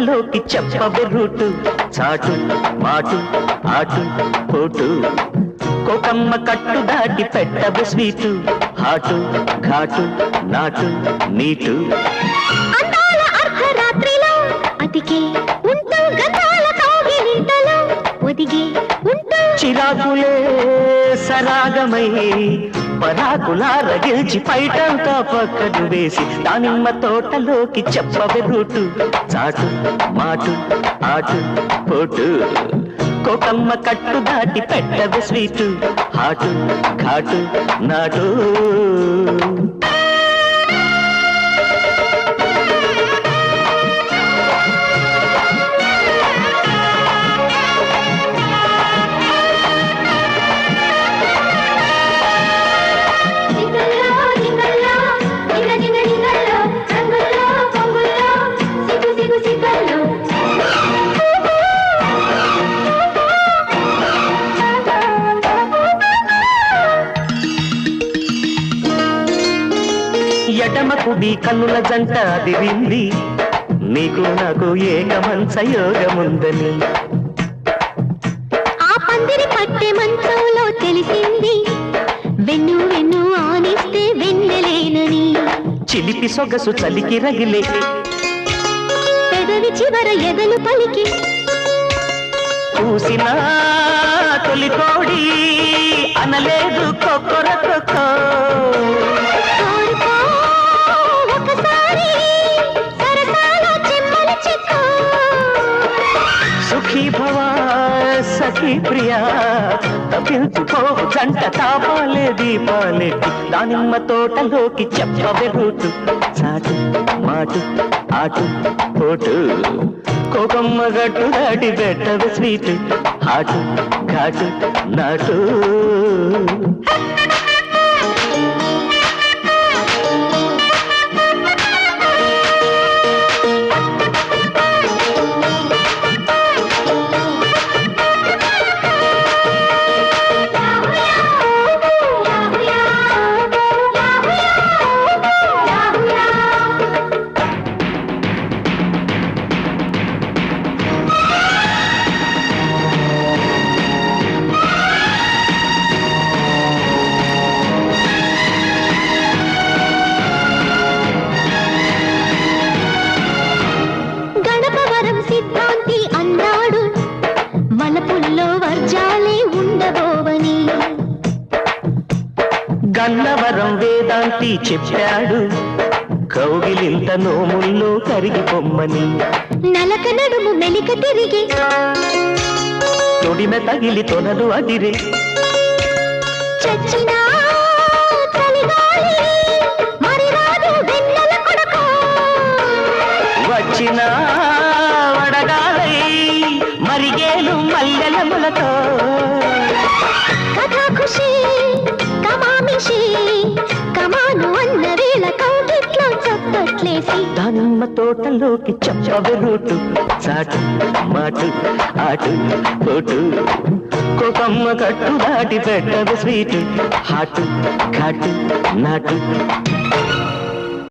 తోటలోకి చెప్పవే రూటు చాటు మాటు ఆటు పోటు కోకమ్మ కట్టు దాటి పెట్టవే స్వీటు హాటు ఘాటు నాటు నీటు అందాల అర్ధరాత్రిలో అతికే ఉంటూ గతాల కౌగిలింతలో ఒదిగే ఉంటూ చిరాకులే సరాగమై పరాకులా రగిల్చి పైటంతా పక్కకు వేసి దానిమ్మ తోటలోకి చెప్పవే రూటు చాటు మాటు ఆటు పోటు కోకమ్మ కట్టు దాటి పెట్టవే స్వీటు హాటు ఘాటు నాటు ఎడమ కుడి కన్నుల జంట అదిరింది నీకు నాకు ఏకమంచ యోగముందని ఆ పందిరి పట్టె మంచంలో తెలిసింది వెన్ను వెన్ను ఆనిస్తే వెన్నెలేనని చిలిపి సొగసు చలికి రగిలే పెదవి చివర ఎదలు పలికి చూసిన తొలి కోడి అనలేదు కొక్కొరకొక్కో సుఖీ భవ సఖీ ప్రియా తప్పించుకో జంట తాపాలే దీపాలెట్టి దానిమ్మ తోటలోకి చెప్పవే రూటు చాటు మాటు ఆటు పోటు కోకమ్మ గట్టు దాటి పెట్టవే స్వీటు హాటు ఘాటు నాటు సిద్ధాంతి అన్నాడు వలపుల్లో వర్జాలే ఉండబోవని గన్నవరం వేదాంతి చెప్పాడు కౌగిలింత నోముల్లో కరిగిపోమ్మని నలక నడుము మెలిక తిరిగి తొడిమె తగిలి తొనలు అదిరే చచ్చినా చలిగాలి మరి రాదు వెన్నెల కొడకో వచ్చిన వడగాలై మరిగేలు మల్లెల ములతో కథా ఖుషి కమామిషి కమాను అన్న వేళ కౌగిట్లో చప్పట్లేసి దానిమ్మ తోటలోకి చెప్పవే రూటు చాటు మాటు ఆటు పోటు కోకమ్మ కట్టు దాటి పెట్టవే స్వీటు హాటు ఘాటు నాటు